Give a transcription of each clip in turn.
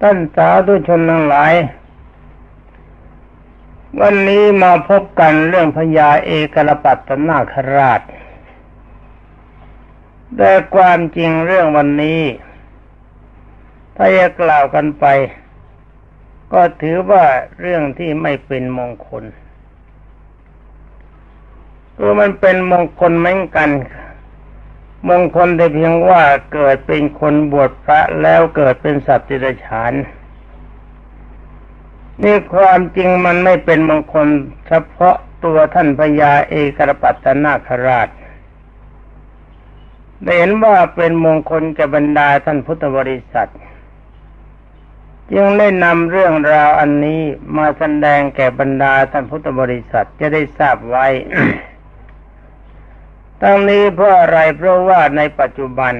ท่านสาธุชนทั้งหลายวันนี้มาพบกันเรื่องพญาเอกรปัตตนาคราชแต่ความจริงเรื่องวันนี้ถ้าจะกล่าวกันไปก็ถือว่าเรื่องที่ไม่เป็นมงคลคือมันเป็นมงคลเหมือนกันมงคลแต่เพียงว่าเกิดเป็นคนบวชพระแล้วเกิดเป็นสัตว์เดรัจฉานนี่ความจริงมันไม่เป็นมงคลเฉพาะตัวท่านพญาเอกรปัตตนาคราชได้เห็นว่าเป็นมงคลแก่บรรดาท่านพุทธบริษัทจึงได้นำเรื่องราวอันนี้มาแสดงแก่บรรดาท่านพุทธบริษัทจะได้ทราบไว้ ทั้งนี้เพราะอะไรเพราะว่าในปัจจุบัน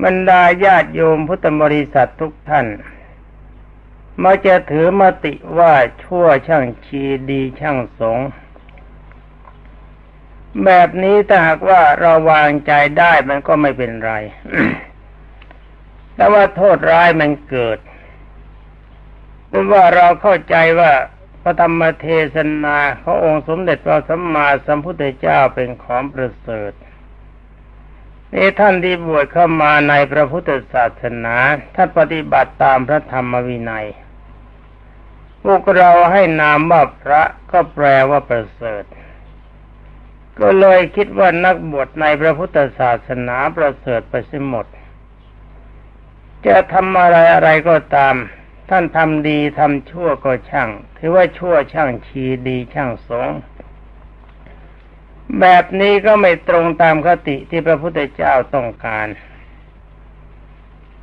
บรรดาญาติโยมพุทธบริษัททุกท่านมักจะถือมติว่าชั่วช่างชีดีช่างสงฆ์แบบนี้ถ้าหากว่าเราวางใจได้มันก็ไม่เป็นไร แต่ว่าโทษร้ายมันเกิดเพราะว่าเราเข้าใจว่าพระธรรมเทศนาขององค์สมเด็จพระสัมมาสัมพุทธเจ้าเป็นของประเสริฐนี่ท่านที่บวชเข้ามาในพระพุทธศาสนาถ้าปฏิบัติตามพระธรรมวินัยพวกเราให้นามว่าพระก็แปลว่าประเสริฐก็เลยคิดว่านักบวชในพระพุทธศาสนาประเสริฐไปเสียหมดจะทำอะไรก็ตามท่านทำดีทำชั่วก็ช่างถือว่าชั่วช่างชีดีช่างสงฆ์แบบนี้ก็ไม่ตรงตามคติที่พระพุทธเจ้าต้องการ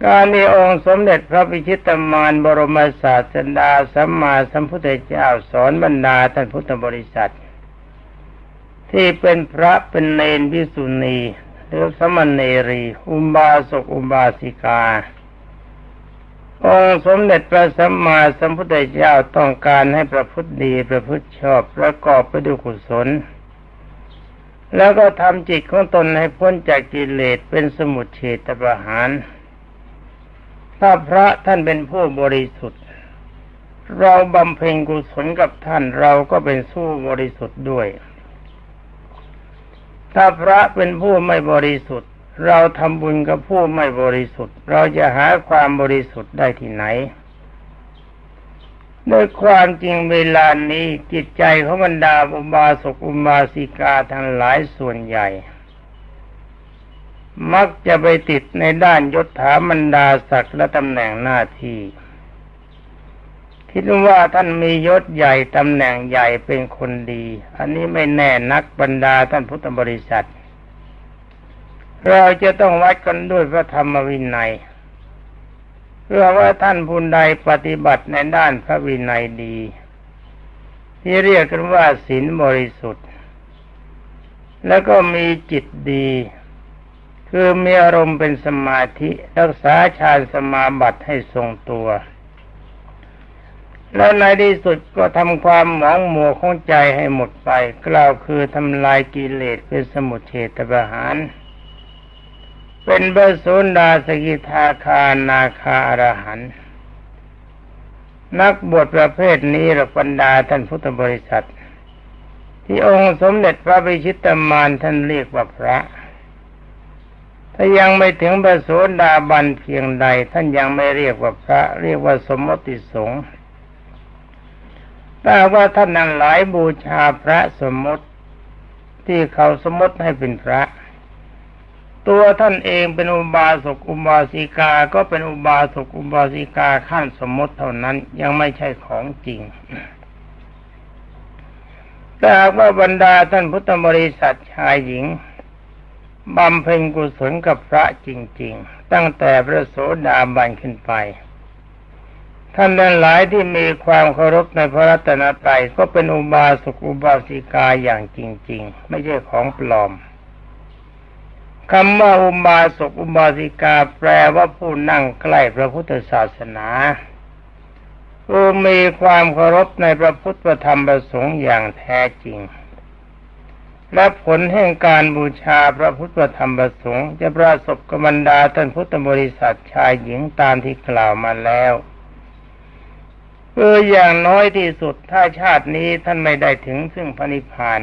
การที่องค์สมเด็จพระพิชิตมารบรมศาสดาสัมมาสัมพุทธเจ้าสอนบรรดาท่านพุทธบริษัทที่เป็นพระเป็นเณรภิกษุณีหรือสมณเณรีอุบาสกอุบาสิกาองค์สมเด็จพระสัมมาสัมพุทธเจ้าต้องการให้ประพฤติดีประพฤติชอบประกอบไปด้วยกุศลแล้วก็ทำจิตของตนให้พ้นจากกิเลสเป็นสมุจเฉทประหารถ้าพระท่านเป็นผู้บริสุทธิ์เราบำเพ็ญกุศลกับท่านเราก็เป็นสู้บริสุทธิ์ด้วยถ้าพระเป็นผู้ไม่บริสุทธิ์เราทำบุญกับผู้ไม่บริสุทธิ์เราจะหาความบริสุทธิ์ได้ที่ไหนโดยความจริงเวลานี้จิตใจของบรรดาอุบาสกอุบาสิกาทั้งหลายส่วนใหญ่มักจะไปติดในด้านยศถาบรรดาศักดิ์และตำแหน่งหน้าที่คิดว่าท่านมียศใหญ่ตำแหน่งใหญ่เป็นคนดีอันนี้ไม่แน่นักบรรดาท่านพุทธบริษัทเราจะต้องวัดกันด้วยพระธรรมวินัยเพื่อว่าท่านผู้ใดปฏิบัติในด้านพระวินัยดีที่เรียกกันว่าศีลบริสุทธิ์แล้วก็มีจิตดีคือมีอารมณ์เป็นสมาธิรักษาฌานสมาบัติให้ทรงตัวแล้วในที่สุดก็ทำความหมองมัวของใจให้หมดไปกล่าวคือทำลายกิเลสเป็นสมุจเฉทประหารเป็นพระโสดาสกิทาคานาคาอรหันต์นักบวชประเภทนี้หรือบรรดาท่านพุทธบริษัทที่องค์สมเด็จพระพิชิตมารท่านเรียกว่าพระถ้ายังไม่ถึงพระโสดาบันเพียงใดท่านยังไม่เรียกว่าพระเรียกว่าสมมติสงฆ์แต่ว่าท่านนั้นหลายบูชาพระสมมติที่เขาสมมติให้เป็นพระตัวท่านเองเป็นอุบาสกอุบาสิกาก็เป็นอุบาสกอุบาสิกาขั้นสมมติเท่านั้นยังไม่ใช่ของจริงแต่หากว่าบรรดาท่านพุทธบริษัทชายหญิงบำเพ็ญกุศลกับพระจริงๆตั้งแต่พระโสดาบันขึ้นไปท่านทั้งหลายที่มีความเคารพในพระรัตนตรัยก็เป็นอุบาสกอุบาสิกาอย่างจริงๆไม่ใช่ของปลอมคำว่าอุบาสกอุบาสิกาแปลว่าผู้นั่งใกล้พระพุทธศาสนาผู้มีความเคารพในพระพุทธธรรมประสงค์อย่างแท้จริง และผลแห่งการบูชาพระพุทธธรรมประสงค์จะประสบกับบรรดาท่านพุทธบริษัทชายหญิงตามที่กล่าวมาแล้วอย่างน้อยที่สุดถ้าชาตินี้ท่านไม่ได้ถึงซึ่งพระนิพพาน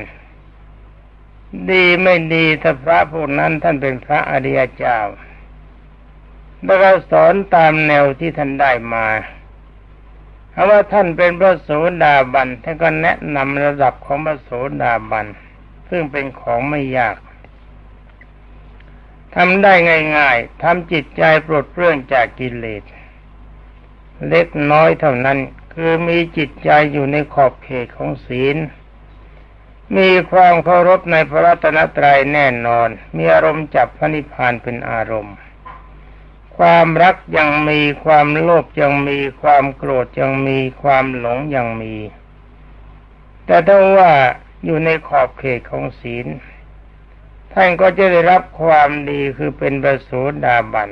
ดีไม่ดีถ้าพระพวกนั้นท่านเป็นพระอริยเจ้าแล้วก็สอนตามแนวที่ท่านได้มาเพราะว่าท่านเป็นพระโสดาบันท่านก็แนะนำระดับของพระโสดาบันซึ่งเป็นของไม่ยากทำได้ง่ายๆทำจิตใจปลดเปลื้องจากกิเลสเล็กน้อยเท่านั้นคือมีจิตใจอยู่ในขอบเขตของศีลมีความเคารพในพระรัตนตรัยแน่นอนมีอารมณ์จับพระนิพพานเป็นอารมณ์ความรักยังมีความโลภยังมีความโกรธยังมีความหลงยังมีแต่ถ้าว่าอยู่ในขอบเขตของศีลท่านก็จะได้รับความดีคือเป็นพระโสดาบัน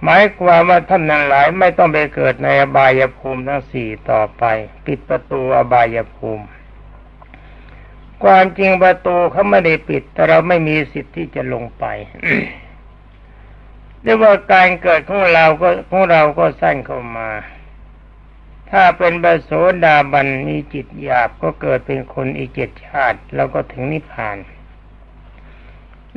หมายความว่าท่านทั้งหลายไม่ต้องไปเกิดในอบายภูมิทั้งสี่ต่อไปปิดประตูอบายภูมิความจริงประตูเขาไม่ได้ปิดแต่เราไม่มีสิทธิ์ที่จะลงไป เรียกว่าการเกิดของเราก็สั้นเข้ามาถ้าเป็นพระโสดาบันมีจิตหยาบก็เกิดเป็นคนอีก7 ชาติแล้วก็ถึงนิพพาน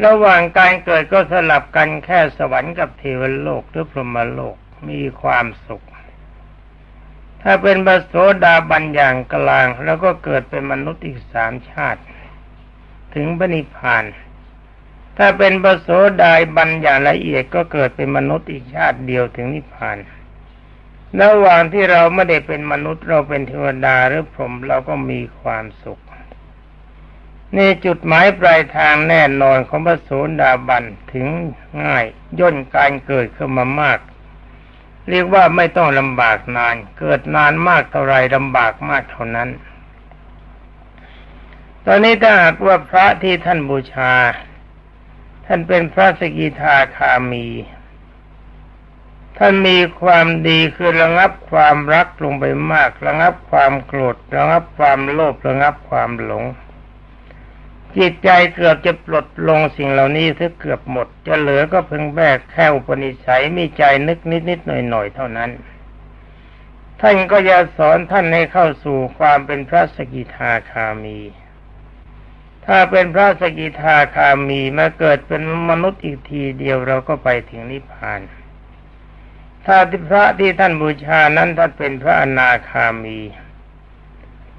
ระหว่างการเกิดก็สลับกันแค่สวรรค์กับเทวโลกหรือพรหมโลกมีความสุขถ้าเป็นพระโสดาบันอย่างกลางแล้วก็เกิดเป็นมนุษย์อีก3 ชาติถึงพระนิพพานถ้าเป็นพระโสดาบันอย่างละเอียดก็เกิดเป็นมนุษย์อีกชาติเดียวถึงนิพพานระหว่างที่เราไม่ได้เป็นมนุษย์เราเป็นเทวดาหรือพรหมเราก็มีความสุขนี่จุดหมายปลายทางแน่นอนของพระโสดาบันถึงง่ายย่นการเกิดขึ้นมามากเรียกว่าไม่ต้องลำบากนานเกิดนานมากเท่าไรลำบากมากเท่านั้นตอนนี้ถ้าหากว่าพระที่ท่านบูชาท่านเป็นพระสกิทาคามีท่านมีความดีคือระงับความรักลงไปมากระงับความโกรธระงับความโลภระงับความหลงจิตใจเกือบจะปลดลงสิ่งเหล่านี้ถ้าเกือบหมดจะเหลือก็เพียงแค่อุปนิสัยมีใจนึกนิดๆหน่อยๆเท่านั้นท่านก็จะสอนท่านให้เข้าสู่ความเป็นพระสกิทาคามีถ้าเป็นพระสกิทาคามีมาเกิดเป็นมนุษย์อีกทีเดียวเราก็ไปถึงนิพพานถ้าพระที่ท่านบูชานั้นท่านเป็นพระอนาคามี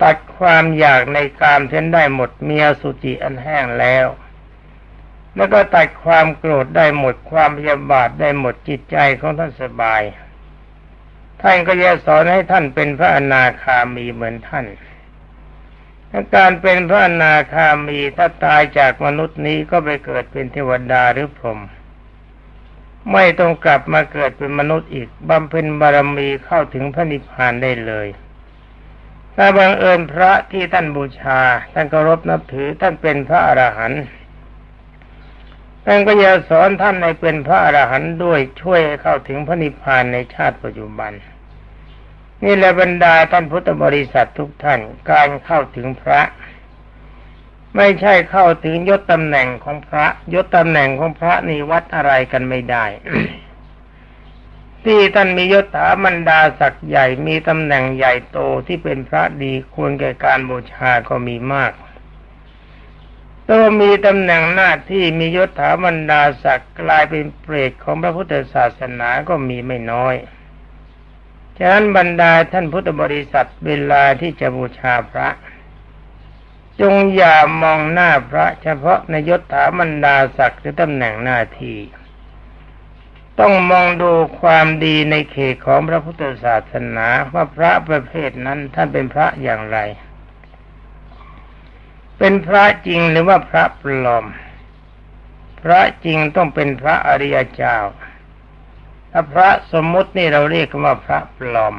ตัดความอยากในกามเส้นได้หมดมีอสุจิอันแห้งแล้วก็ตัดความโกรธได้หมดความพยาบาทได้หมดจิตใจของท่านสบายท่านก็จะสอนให้ท่านเป็นพระอนาคามีเหมือนท่านการเป็นพระอนาคามีถ้าตายจากมนุษย์นี้ก็ไปเกิดเป็นเทวดาหรือพรหมไม่ต้องกลับมาเกิดเป็นมนุษย์อีกบำเพ็ญบารมีเข้าถึงพระนิพพานได้เลยถ้าบังเอิญพระที่ท่านบูชาท่านเคารพนับถือท่านเป็นพระอรหันต์ท่านก็จะสอนท่านให้เป็นพระอรหันต์ด้วยช่วยให้เข้าถึงพระนิพพานในชาติปัจจุบันนี่แหละบรรดาท่านพุทธบริษัททุกท่านการเข้าถึงพระไม่ใช่เข้าถึงยศตำแหน่งของพระยศตำแหน่งของพระนี่วัดอะไรกันไม่ได้ ที่ท่านมียศถาบรรดาศักดิ์ใหญ่มีตำแหน่งใหญ่โตที่เป็นพระดีควรแก่การบูชาก็มีมากแต่มีตำแหน่งหน้าที่มียศถาบรรดาศักดิ์กลายเป็นเปรตของพระพุทธศาสนาก็มีไม่น้อยฉะนั้นบรรดาท่านพุทธบริษัทเวลาที่จะบูชาพระจงอย่ามองหน้าพระเฉพาะในยศถาบรรดาศักดิ์หรือตำแหน่งหน้าที่ต้องมองดูความดีในเขตของพระพุทธศาสนาว่าพระประเภทนั้นท่านเป็นพระอย่างไรเป็นพระจริงหรือว่าพระปลอมพระจริงต้องเป็นพระอริยเจ้าถ้าพระสมมุตินี่เราเรียกว่าพระปลอม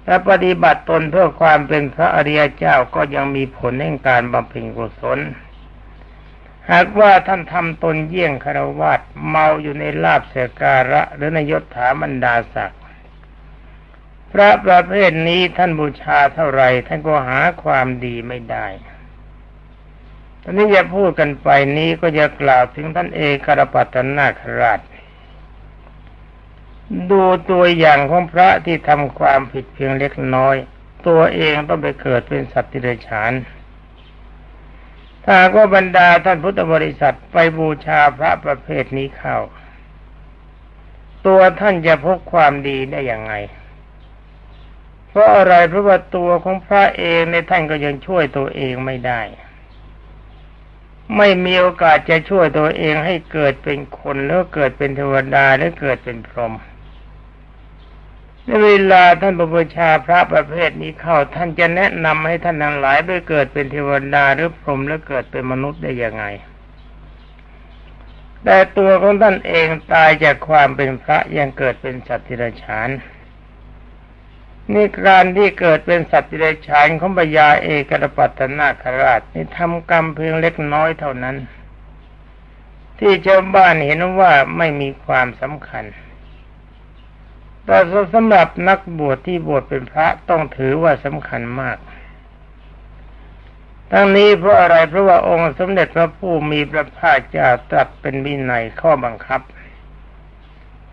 ถ้าปฏิบัติตนเพื่อความเป็นพระอริยเจ้าก็ยังมีผลแห่งการบำเพ็ญกุศลหากว่าท่านทำตนเยี่ยงฆราวาสเมาอยู่ในลาภสักการะหรือในยศถาบรรดาศักดิ์พระประเภทนี้ท่านบูชาเท่าไรท่านก็หาความดีไม่ได้ ตอนนี้จะพูดกันไปนี้ก็จะกล่าวถึงท่านเอกรปัตตนาคราชดูตัวอย่างของพระที่ทำความผิดเพียงเล็กน้อยตัวเองต้องไปเกิดเป็นสัตว์ดิเรกชันถ้าก็บรรดาท่านพุทธบริษัทไปบูชาพระประเภทนี้เข้าตัวท่านจะพบความดีได้อย่างไงเพราะอะไรเพราะว่าตัวของพระเองในท่านก็ยังช่วยตัวเองไม่ได้ไม่มีโอกาสจะช่วยตัวเองให้เกิดเป็นคนหรือเกิดเป็นเทวดาหรือเกิดเป็นพรหมในเวลาท่านบูชาพระประเภทนี้เข้าท่านจะแนะนำให้ท่านทั้งหลายไปเกิดเป็นเทวดาหรือพรหมหรือเกิดเป็นมนุษย์ได้ยังไงแต่ตัวของท่านเองตายจากความเป็นพระยังเกิดเป็นสัตว์ดิเรกชันนี่การที่เกิดเป็นสัตว์ดิเรกชันของพญาเอกรปัตตนาคราชนี่ทำกรรมเพียงเล็กน้อยเท่านั้นที่ชาวบ้านเห็นว่าไม่มีความสำคัญแต่สำหรับนักบวชที่บวชเป็นพระต้องถือว่าสำคัญมากทั้งนี้เพราะอะไรเพราะว่าองค์สมเด็จพระผู้มีพระภาคเจ้าตรัสเป็นวินัยข้อบังคับ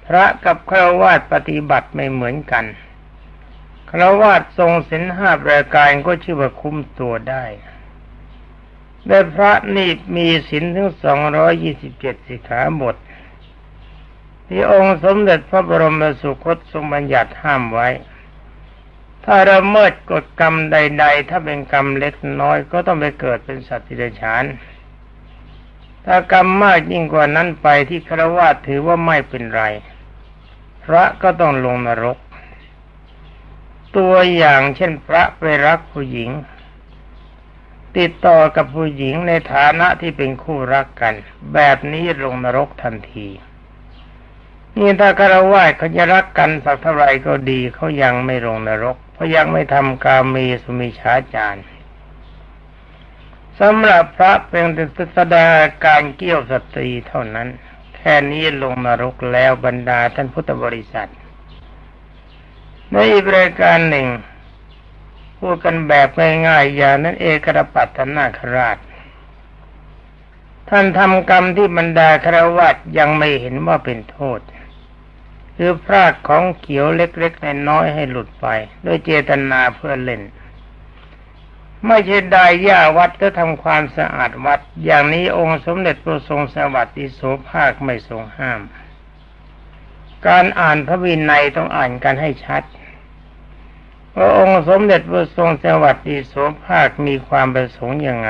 พระกับฆราวาสปฏิบัติไม่เหมือนกันฆราวาสทรงศีล5ประการก็ชื่อว่าคุ้มตัวได้แต่พระนี่มีศีลถึง227สิกขาบทที่องค์สมเด็จพระบรมสุคตทรงบัญญัติห้ามไว้ถ้าละเมิดกฎกรรมใดๆถ้าเป็นกรรมเล็กน้อยก็ต้องไปเกิดเป็นสัตว์ดิเรกชันถ้ากรรมมากยิ่งกว่านั้นไปที่ฆราวาสถือว่าไม่เป็นไรพระก็ต้องลงนรกตัวอย่างเช่นพระไปรักผู้หญิงติดต่อกับผู้หญิงในฐานะที่เป็นคู่รักกันแบบนี้ลงนรกทันทีนี่ถ้าฆราวาสเขาจะรักกันสักเท่าไรก็ดีเขายังไม่ลงนรกเพราะยังไม่ทำกาเมสุมิจฉาจารสำหรับพระเป็นแสดงการเกี่ยวสตรีเท่านั้นแค่นี้ลงนรกแล้วบรรดาท่านพุทธบริษัทในอีกรายการหนึ่งพูดกันแบบง่ายๆอย่างนั้นเอกรปัตตนาคราชท่านทำกรรมที่บรรดาฆราวาสยังไม่เห็นว่าเป็นโทษคือพรากของเขียวเล็กๆน้อยๆให้หลุดไปด้วยเจตนาเพื่อเล่นไม่ใช่ได้หญ้าวัดก็ทำความสะอาดวัดอย่างนี้องค์สมเด็จพระทรงสวัสดิโสภาคไม่ทรงห้ามการอ่านพระวินัยต้องอ่านกันให้ชัดพระองค์สมเด็จพระทรงสวัสดิโสภาคมีความประสงค์ยังไง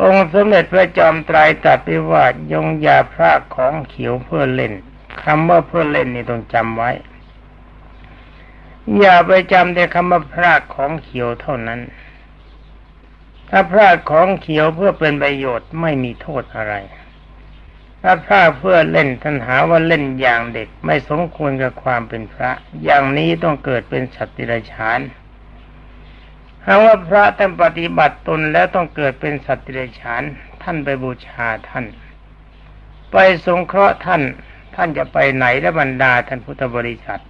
องค์สมเด็จพระจอมไตรตรัสไว้ว่ายงอย่าพรากของเขียวเพื่อเล่นคำว่าเพื่อเล่นนี่ต้องจำไว้อย่าไปจำแต่คำว่าพรากของเขียวเท่านั้นถ้าพรากของเขียวเพื่อเป็นประโยชน์ไม่มีโทษอะไรถ้าพรากเพื่อเล่นท่านหาว่าเล่นอย่างเด็กไม่สมควรกับความเป็นพระอย่างนี้ต้องเกิดเป็นสัตว์ดิเรกชันหากว่าพระท่านปฏิบัติตนแล้วต้องเกิดเป็นสัตว์ดิเรกชันท่านไปบูชาท่านไปสงเคราะห์ท่านจะไปไหนและบรรดาท่านพุทธบริษัท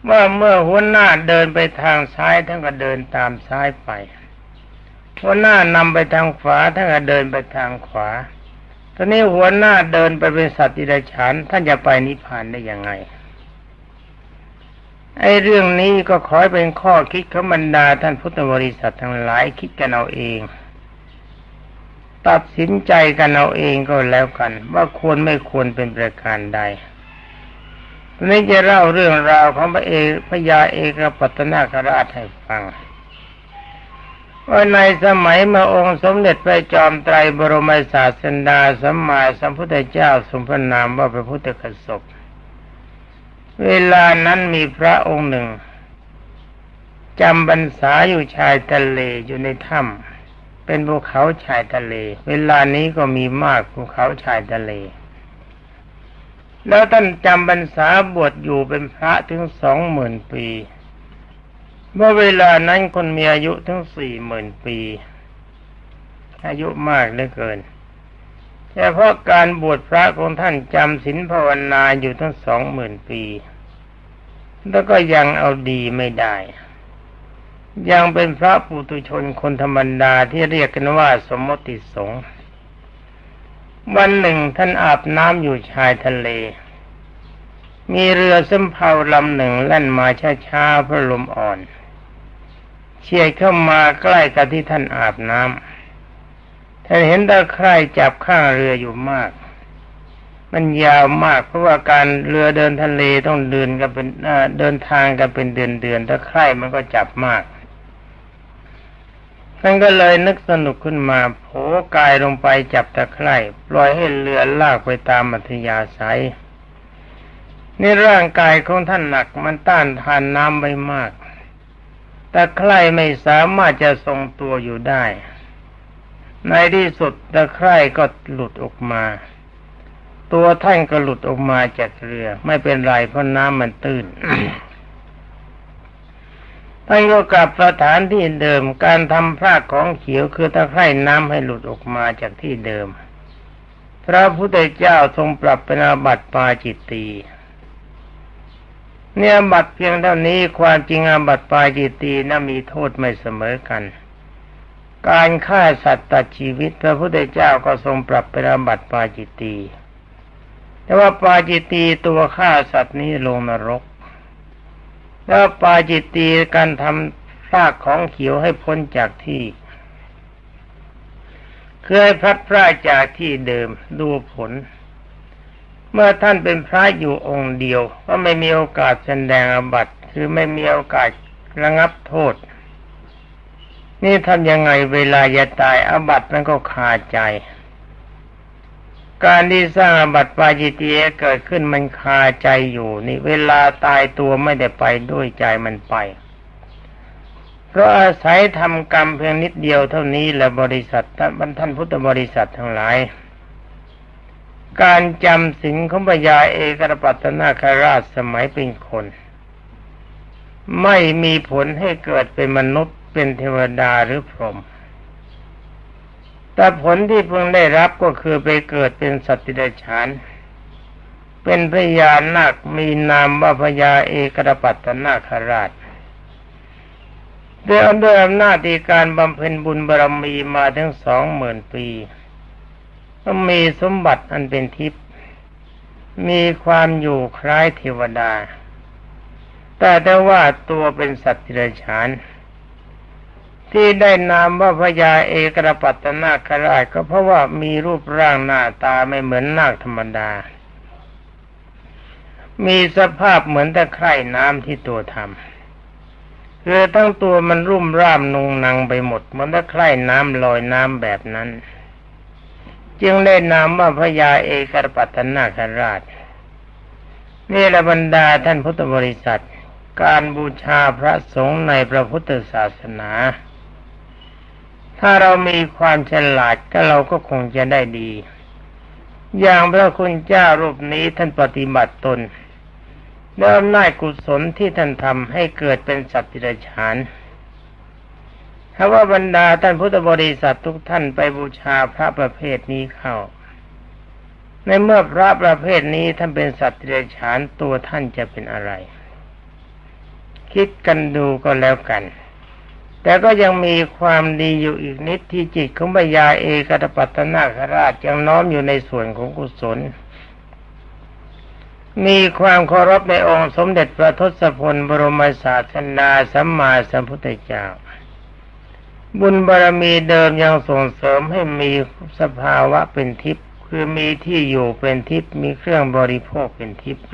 เมื่อหัวหน้าเดินไปทางซ้ายท่านก็เดินตามซ้ายไปหัวหน้านำไปทางขวาท่านก็เดินไปทางขวาตอนนี้หัวหน้าเดินไปเป็นสัตว์ดิเรกชันท่านจะไปนิพพานได้ยังไงเรื่องนี้ก็ขอให้เป็นข้อคิดของบรรดาท่านพุทธบริษัททั้งหลายคิดกันเอาเองตัดสินใจกันเอาเองก็แล้วกันว่าควรไม่ควรเป็นประการใดทีนี้จะเล่าเรื่องราวของพญาเอกปัตตนาคราชให้ฟังว่าในสมัยเมื่อองค์สมเด็จพระจอมไตรบรมศาสดาสัมมาสัมพุทธเจ้าทรงพระนามว่าพระพุทธกสปเวลานั้นมีพระองค์หนึ่งจำพรรษาอยู่ชายทะเลอยู่ในถ้ำเป็นภูเขาชายทะเลเวลานี้ก็มีมากภูเขาชายทะเลแล้วท่านจำพรรษาบวชอยู่เป็นพระถึง20,000 ปีเมื่อเวลานั้นคนมีอายุถึง40,000 ปีอายุมากเหลือเกินเฉพาะการบวชพระของท่านจำศีลภาวนาอยู่ทั้ง20,000 ปีแล้วก็ยังเอาดีไม่ได้ ยังเป็นพระปุถุชนคนธรรมดาที่เรียกกันว่าสมมติสงฆ์วันหนึ่งท่านอาบน้ำอยู่ชายทะเลมีเรือสำเภาลำหนึ่งแล่นมาช้าๆเพราะลมอ่อนเฉียดเข้ามาใกล้กับที่ท่านอาบน้ำท่านเห็นตะไคร่จับข้างเรืออยู่มากมันยาวมากเพราะว่าการเรือเดินทะเลต้องเดินกันเป็นเดินทางกันเป็นเดือนตะไคร่มันก็จับมากท่านก็เลยนึกสนุกขึ้นมาโผกายลงไปจับตะไคร่ปล่อยให้เรือลากไปตามอัธยาศัยนี่ร่างกายของท่านหนักมันต้านทานน้ำไว้มากตะไคร่ไม่สามารถจะทรงตัวอยู่ได้ในที่สุดตะไคร่ก็หลุดออกมาตัวท่านก็หลุดออกมาจากเรือไม่เป็นไรเพราะน้ำมันตื้น ท่านก็กลับสถานที่เดิมการทำพรากของเขียวคือตะไคร่น้ำให้หลุดออกมาจากที่เดิมพระพุทธเจ้าทรงปรับเป็นอาบัติปาจิตตีเนี่ยอาบัติเพียงเท่านี้ความจริงอาบัติปาจิตตีน่ะมีโทษไม่เสมอกันการฆ่าสัตว์ตัดชีวิตพระพุทธเจ้าก็ทรงปรับเป็นอาบัติปาจิตตีแต่ว่าปาจิตตีตัวฆ่าสัตว์นี้ลงนรกแล้วปาจิตตีการทำพรากของเขียวให้พ้นจากที่คือให้พลัดพรากจากที่เดิมดูผลเมื่อท่านเป็นพระอยู่องค์เดียวก็ไม่มีโอกาสแสดงอาบัติคือไม่มีโอกาสระงับโทษนี่ทำยังไงเวลาจะตายอาบัติมันก็คาใจการที่สร้างอาบัติปาจิตตีเกิดขึ้นมันคาใจอยู่นี่เวลาตายตัวไม่ได้ไปด้วยใจมันไปเพราะอาศัยทำกรรมเพียงนิดเดียวเท่านี้แหละบริษัทท่านพุทธบริษัททั้งหลายการจำศีลของพญาเอกปัตตนาคราชสมัยเป็นคนไม่มีผลให้เกิดเป็นมนุษย์เป็นเทวดาหรือพรหมแต่ผลที่พึงได้รับก็คือไปเกิดเป็นสัตว์เดรัจฉานเป็นพญานาคมีนามว่าพญาเอกปัตตนาคราชด้วยอำนาจที่การบำเพ็ญบุญบารมีมาถึง20,000 ปีก็มีสมบัติอันเป็นทิพย์มีความอยู่คล้ายเทวดาแต่ว่าตัวเป็นสัตว์เดรัจฉานที่ได้นามว่าพญาเอกปัตตนาคราชก็เพราะว่ามีรูปร่างหน้าตาไม่เหมือนนาคธรรมดามีสภาพเหมือนตะไคร่น้ำที่ตัวทำคือทั้งตัวมันรุ่มร่ามนุงนังไปหมดเหมือนตะไคร่น้ำลอยน้ำแบบนั้นจึงได้นามว่าพญาเอกปัตตนาคราชนี่แหละบรรดาท่านพุทธบริษัทการบูชาพระสงฆ์ในพระพุทธศาสนาถ้าเรามีความฉลาดก็เราก็คงจะได้ดีอย่างพระคุณเจ้ารูปนี้ท่านปฏิบัติตนด้วยอำนาจกุศลที่ท่านทำให้เกิดเป็นสัตว์เดรัจฉานถ้าว่าบรรดาท่านพุทธบริษัททุกท่านไปบูชาพระประเภทนี้เข้าในเมื่อพระประเภทนี้ท่านเป็นสัตว์เดรัจฉานตัวท่านจะเป็นอะไรคิดกันดูก็แล้วกันแต่ก็ยังมีความดีอยู่อีกนิดที่จิตของพญาเอกปัตตนาคราชยังน้อมอยู่ในส่วนของกุศลมีความเคารพในองค์สมเด็จพระทศพลบรมศาสดาสัมมาสัมพุทธเจ้าบุญบารมีเดิมยังส่งเสริมให้มีสภาวะเป็นทิพย์คือมีที่อยู่เป็นทิพย์มีเครื่องบริโภคเป็นทิพย์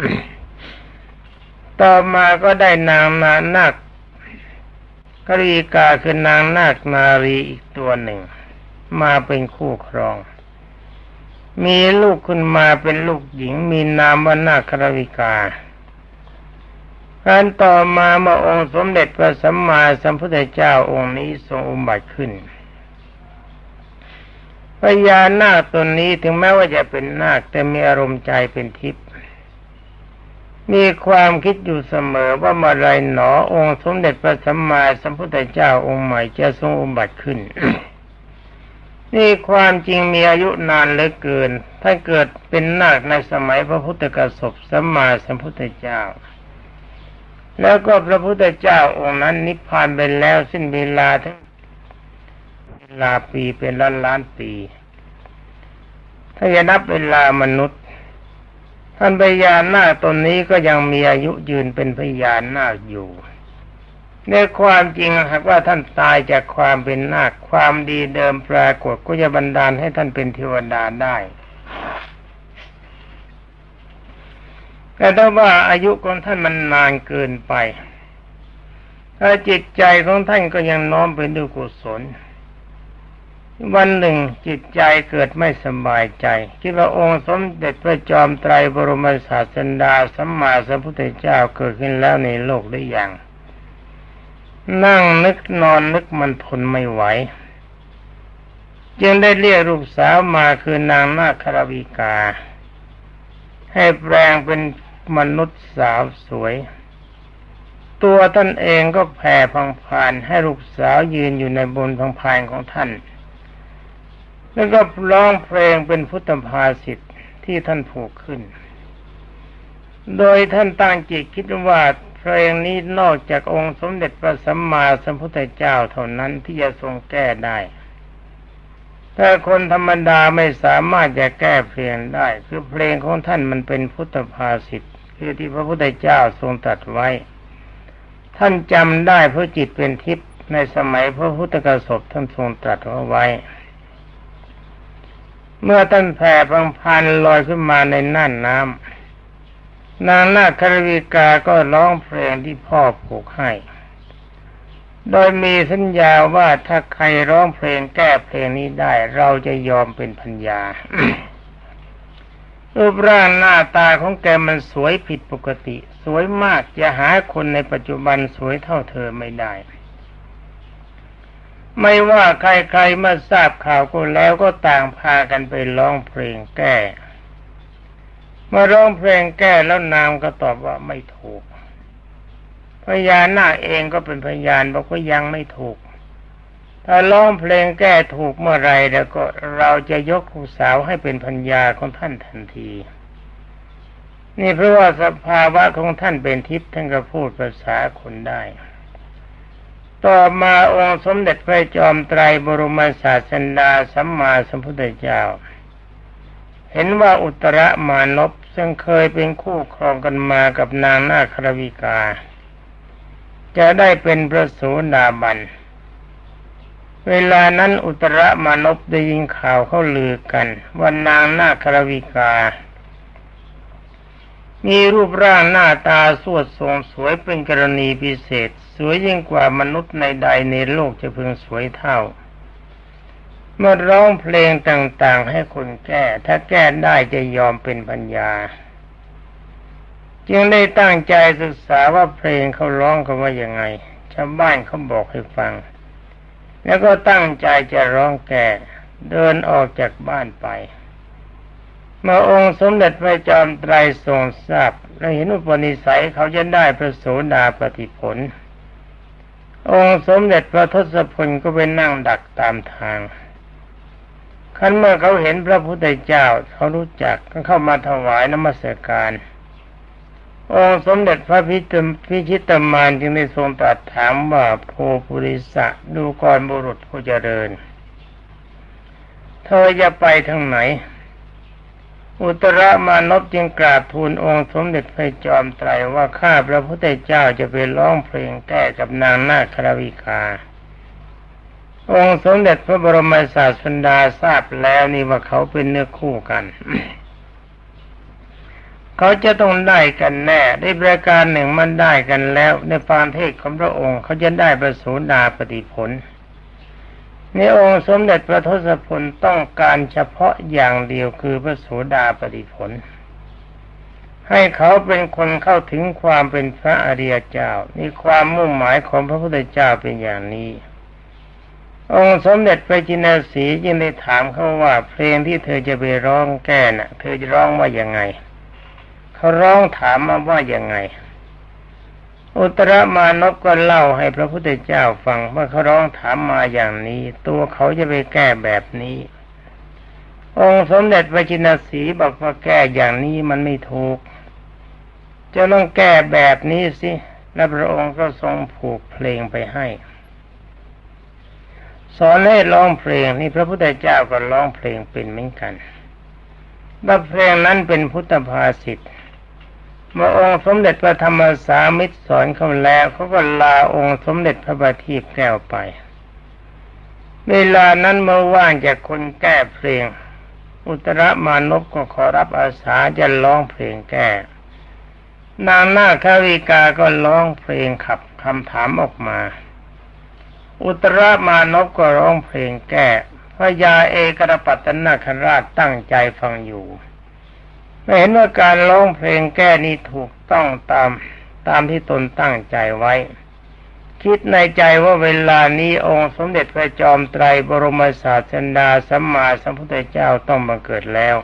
ต่อมาก็ได้นางนาคกรีกาคือนางนาคนารีอีกตัวหนึ่งมาเป็นคู่ครองมีลูกขึ้นมาเป็นลูกหญิงมีนามว่านาคริกาการต่อมาเมื่อองค์สมเด็จพระสัมมาสัมพุทธเจ้าองค์นี้ทรงอุบัติขึ้นพญานาคตนนี้ถึงแม้ว่าจะเป็นนาคแต่มีอารมณ์ใจเป็นทิพย์มีความคิดอยู่เสมอว่าเมื่อไรหนอองค์สมเด็จพระสัมมาสัมพุทธเจ้าองค์ใหม่จะทรงอุบัติขึ้น นี่ความจริงมีอายุนานเหลือเกินท่านเกิดเป็นนาคในสมัยพระพุทธกสพสัมมาสัมพุทธเจ้า แล้วก็พระพุทธเจ้าองค์นั้นนิพพานไปแล้วสิ้นเวลาทั้งเวลาปีเป็นล้านปีถ้าจะนับเวลามนุษย์ท่านพญานาคตนนี้ก็ยังมีอายุยืนเป็นพญานาคอยู่ในความจริงหากว่าท่านตายจากความเป็นนาคความดีเดิมปรากฏก็จะบันดาลให้ท่านเป็นเทวดาได้แต่ถ้าว่าอายุของท่านมันนานเกินไปถ้าจิตใจของท่านก็ยังน้อมไปด้วยกุศลวันหนึ่งจิตใจเกิดไม่สบายใจคิดว่าองค์สมเด็จพระจอมไตรบรมศาสดาสัมมาสัมพุทธเจ้าเกิดขึ้นแล้วในโลกหรือยังนั่งนึกนอนนึกมันทนไม่ไหวจึงได้เรียกลูกสาวมาคือนางนาคราวิกาให้แปลงเป็นมนุษย์สาวสวยตัวท่านเองก็แผ่พังพานให้ลูกสาวยืนอยู่ในบนพังพานของท่านแล้วก็ร้องเพลงเป็นพุทธภาษิตที่ท่านผูกขึ้นโดยท่านตั้งจิตคิดว่าเพลงนี้นอกจากองค์สมเด็จพระสัมมาสัมพุทธเจ้าเท่านั้นที่จะทรงแก้ได้ถ้าคนธรรมดาไม่สามารถจะแก้เพลงได้คือเพลงของท่านมันเป็นพุทธภาษิตคือที่พระพุทธเจ้าทรงตรัสไว้ท่านจำได้เพราะจิตเป็นทิพย์ในสมัยพระพุทธกสบท่านทรงตรัสเอาไว้เมื่อท่านแผ่พังพานลอยขึ้นมาในน่านน้ำนางนาคราวิกาก็ร้องเพลงที่พ่อผูกให้โดยมีสัญญาว่าถ้าใครร้องเพลงแก้เพลงนี้ได้เราจะยอมเป็นพัญญา รูปร่างหน้าตาของแกมันสวยผิดปกติสวยมากจะหาคนในปัจจุบันสวยเท่าเธอไม่ได้ไม่ว่าใครๆมาทราบข่าวก็แล้วก็ต่างพากันไปร้องเพลงแก้มาร้องเพลงแก้แล้วนางก็ตอบว่าไม่ถูกพญานาคเองก็เป็นพยานบอกว่ายังไม่ถูกถ้าร้องเพลงแก้ถูกเมื่อไรแล้วก็เราจะยกลูกสาวให้เป็นพัญญาของท่านทันทีนี่เพราะว่าสภาวะของท่านเป็นทิพย์ท่านก็พูดภาษาคนได้ต่อมาองค์สมเด็จพระจอมไตรบรมศาสดาสัมมาสัมพุทธเจ้าเห็นว่าอุตรมานพซึ่งเคยเป็นคู่ครองกันมากับนางนาคราวิกาจะได้เป็นพระโสดาบันเวลานั้นอุตรมานพได้ยินข่าวเขาลือกันว่านางนาคราวิกามีรูปร่างหน้าตาสวดทรงสวยเป็นกรณีพิเศษสวยยิ่งกว่ามนุษย์ในใดในโลกจะพึงสวยเท่าเมื่อร้องเพลงต่างๆให้คนแก้ถ้าแก้ได้จะยอมเป็นปัญญาจึงได้ตั้งใจศึกษาว่าเพลงเขาร้องกันว่ายังไงชาวบ้านเขาบอกให้ฟังแล้วก็ตั้งใจจะร้องแก้เดินออกจากบ้านไปเมื่อองค์สมเด็จพระจอมไตรทรงทราบและเห็นอุปนิสัยเขาจะได้พระโสดาปัตติผลองค์สมเด็จพระทศพลก็ไปนั่งดักตามทางขั้นเมื่อเขาเห็นพระพุทธเจ้าเขารู้จักก็เข้ามาถวายนมัสการองค์สมเด็จพระพิชิตมารจึงได้ทรงตรัสถามว่าโพปุริสะดูกรบุรุษผู้เจริญเธอจะไปทางไหนอุตรมานพจึงกราบทูลองค์สมเด็จพระจอมไตรว่าข้าพระพุทธเจ้าจะไปร้องเพลงแก้กับนางนาคราวิกาองค์สมเด็จพระบรมศาสดาทราบแล้วนี่ว่าเขาเป็นเนื้อคู่กัน เขาจะต้องได้กันแน่ได้ประการหนึ่งมันได้กันแล้วในปานเทศของพระองค์เขาจะได้พระโสดาปัตติผลในองค์สมเด็จพระทศพลต้องการเฉพาะอย่างเดียวคือพระโสดาปัตติผลให้เขาเป็นคนเข้าถึงความเป็นพระอริยเจ้านี่ความมุ่งหมายของพระพุทธเจ้าเป็นอย่างนี้องค์สมเด็จพระจินสีจึงได้ถามเขาว่าเพลงที่เธอจะไปร้องแก้น่ะเธอจะร้องว่ายังไงเขาร้องถามมาว่ายังไงอุตรมานพก็เล่าให้พระพุทธเจ้าฟังว่าเขาร้องถามมาอย่างนี้ตัวเขาจะไปแก้แบบนี้องค์สมเด็จพระจินสีบอกว่าแก้อย่างนี้มันไม่ถูกจะต้องแก้แบบนี้สิ และพระองค์ก็ทรงผูกเพลงไปให้สอนให้ร้องเพลงนี่พระพุทธเจ้าก็ร้องเพลงเป็นเหมือนกันบทเพลงนั้นเป็นพุทธภาษิตเมื่อองค์สมเด็จพระธรรมสามิตรสอนเขาแล้วเขาก็ลาองค์สมเด็จพระบัณฑิตแก้วไปเวลานั้นเมื่อว่างจากคนแก้เพลงอุตรมานพก็ขอรับอาสาจะร้องเพลงแก้นางนาควิกาก็ร้องเพลงขับคำถามออกมาอุตรมานพก็ร้องเพลงแก้พระยาเอกปัตตนาคราชตั้งใจฟังอยู่ไม่เห็นว่าการร้องเพลงแก้นี้ถูกต้องตามที่ตนตั้งใจไว้คิดในใจว่าเวลานี้องค์สมเด็จพระจอมไตรบรมศาสดาสัมมาสัมพุทธเจ้าต้องบังเกิดแล้ว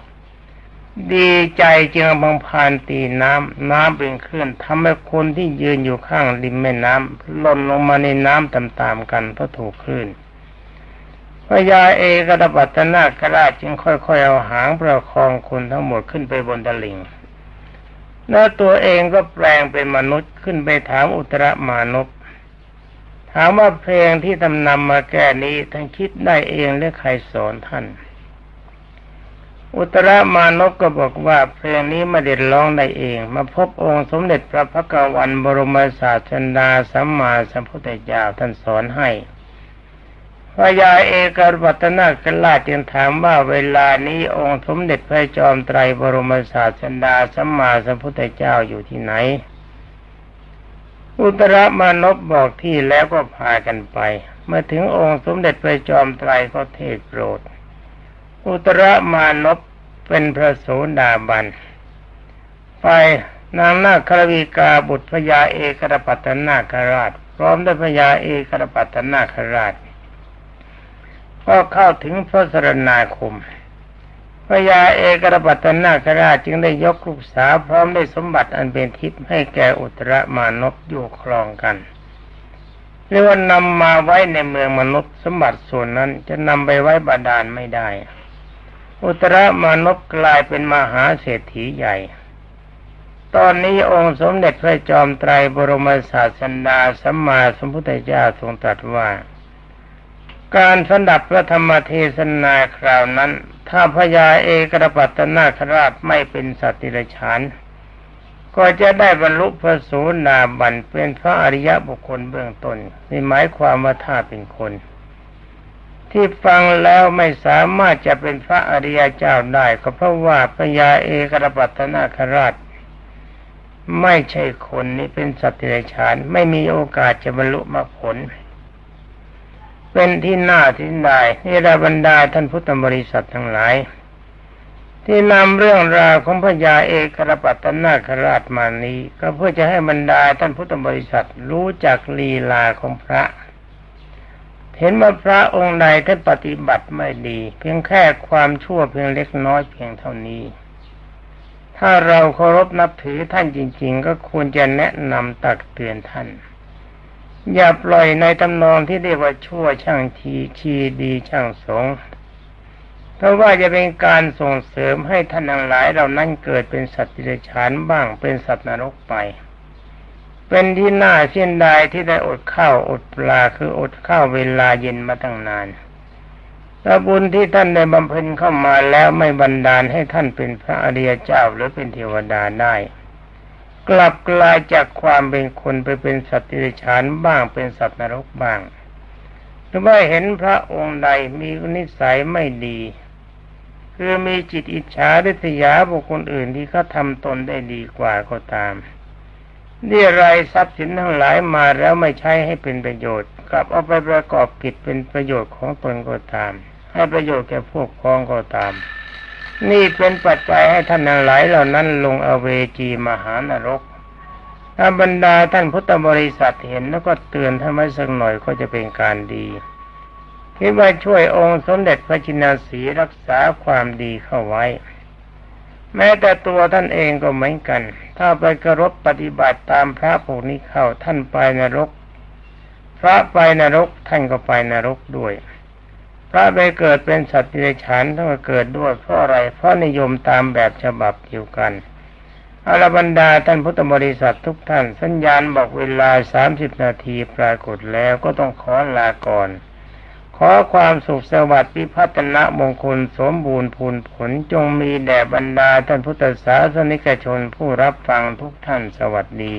ดีใจจึงบังพานตีน้ำเป็นคลื่นทำให้คนที่ยืนอยู่ข้างริมแม่น้ำหล่นลงมาในน้ำตามๆกันเพราะถูกคลื่นพระยาเอกปัตตนาคราชจึงค่อยๆเอาหางประคองคนทั้งหมดขึ้นไปบนตลิ่งแล้วตัวเองก็แปลงเป็นมนุษย์ขึ้นไปถามอุตรมานพถามว่าเพลงที่ทำนำมาแก้นี้ท่านคิดได้เองหรือใครสอนท่านอุตรมานพก็บอกว่าเพลงนี้ไม่ได้ร้องได้เองมาพบองค์สมเด็จพระพักวันบรมศาสดาสัมมาสัมพุทธเจ้าท่านสอนให้พระยาเอกปัตตนาคราชจึงถามว่าเวลานี้องค์สมเด็จพระจอมไตรบรมศาสดาสัมมาสัมพุทธเจ้าอยู่ที่ไหนอุตรมานพบอกที่แล้วก็พากันไปเมื่อถึงองค์สมเด็จพระจอมไตรก็เทศโปรดอุตรมานพเป็นพระโสดาบันไปนางนาควิกาบุตรพญาเอกปัตตนาคราชพร้อมด้วยพญาเอกปัตตนาคราชก็เข้าถึงพระสรณาคมพญาเอกปัตตนาคราชจึงได้ยกลูกสาวพร้อมด้วยสมบัติอันเป็นทิพย์ให้แก่อุตรมานพอยู่ครองกันเรียกว่านำมาไว้ในเมืองมนุษย์สมบัติส่วนนั้นจะนำไปไว้บาดาลไม่ได้อุตรมานพกลายเป็นมหาเศรษฐีใหญ่ตอนนี้องค์สมเด็จพระจอมไตรบรมศาสดาสัมมาสัมพุทธเจ้าทรงตรัสว่าการสดับพระธรรมเทศนาคราวนั้นถ้าพญาเอกปัตตนาคราชไม่เป็นสัตว์ดิเรกชันก็จะได้บรรลุพระโสดาบันเป็นพระอริยบุคคลเบื้องต้นนี่หมายความว่าถ้าเป็นคนที่ฟังแล้วไม่สามารถจะเป็นพระอริยเจ้าได้ก็เพราะว่าพญาเอกปัตตนาคราชไม่ใช่คนนี่เป็นสัตว์ดิเรกชันไม่มีโอกาสจะบรรลุมรรคผลเป็นที่น่าทินได้นี่ระบรรดาท่านพุทธบริษัททั้งหลายที่นำเรื่องราวของพญาเอกปัตตนาคราชมานี้ก็เพื่อจะให้บรรดาท่านพุทธบริษัทรู้จักลีลาของพระเห็นว่าพระองค์ใดท่านปฏิบัติไม่ดีเพียงแค่ความชั่วเพียงเล็กน้อยเพียงเท่านี้ถ้าเราเคารพนับถือท่านจริงๆก็ควรจะแนะนำตักเตือนท่านอย่าปล่อยในตำนองที่เรียกว่าชั่วช่างชีดีช่างสงเพราะว่าจะเป็นการส่งเสริมให้ท่านทั้งหลายเหล่านั้นเกิดเป็นสัตว์ดิเรกชันบ้างเป็นสัตว์นรกไปเป็นที่น่าเสียดายที่ได้อดข้าวอดปลาคืออดข้าวเวลาเย็นมาตั้งนานแต่บุญที่ท่านได้บำเพ็ญเข้ามาแล้วไม่บันดาลให้ท่านเป็นพระอริยเจ้าหรือเป็นเทวดาได้กลับกลายจากความเป็นคนไปเป็นสัตว์ดิเรกชันบ้างเป็นสัตว์นรกบ้างหรือว่าเห็นพระองค์ใดมีนิสัยไม่ดีคือมีจิตอิจฉาริษยาบุคคลอื่นที่เขาทำตนได้ดีกว่าก็ตามเรียรายทรัพย์สินทั้งหลายมาแล้วไม่ใช้ให้เป็นประโยชน์กลับเอาไปประกอบกิจเป็นประโยชน์ของตนก็ตามให้ประโยชน์แก่พวกพ้องก็ตามนี่เป็นปัจจัยให้ท่านทั้งหลายเหล่านั้นลงอเวจีมหานรกถ้าบรรดาท่านพุทธบริษัทเห็นแล้วก็เตือนท่านไว้สักหน่อยก็จะเป็นการดีคิดว่าช่วยองค์สมเด็จพระจินสีห์รักษาความดีเข้าไว้แม้แต่ตัวท่านเองก็เหมือนกันถ้าไปเคารพปฏิบัติตามพระพวกนี้เข้าท่านไปนรกพระไปนรกท่านก็ไปนรกด้วยพระไปเกิดเป็นสัตว์ดิเรกชันท่านก็เกิดด้วยเพราะอะไรเพราะนิยมตามแบบฉบับเดียวกัน อรบรรดาท่านพุทธบริษัททุกท่านสัญญาณบอกเวลา30 นาทีปรากฏแล้วก็ต้องขอลาก่อนขอความสุขสวัสดิ์พิพัฒนมงคลสมบูรณ์พูนผลจงมีแด่บรรดาท่านพุทธศาสนิกชนผู้รับฟังทุกท่านสวัสดี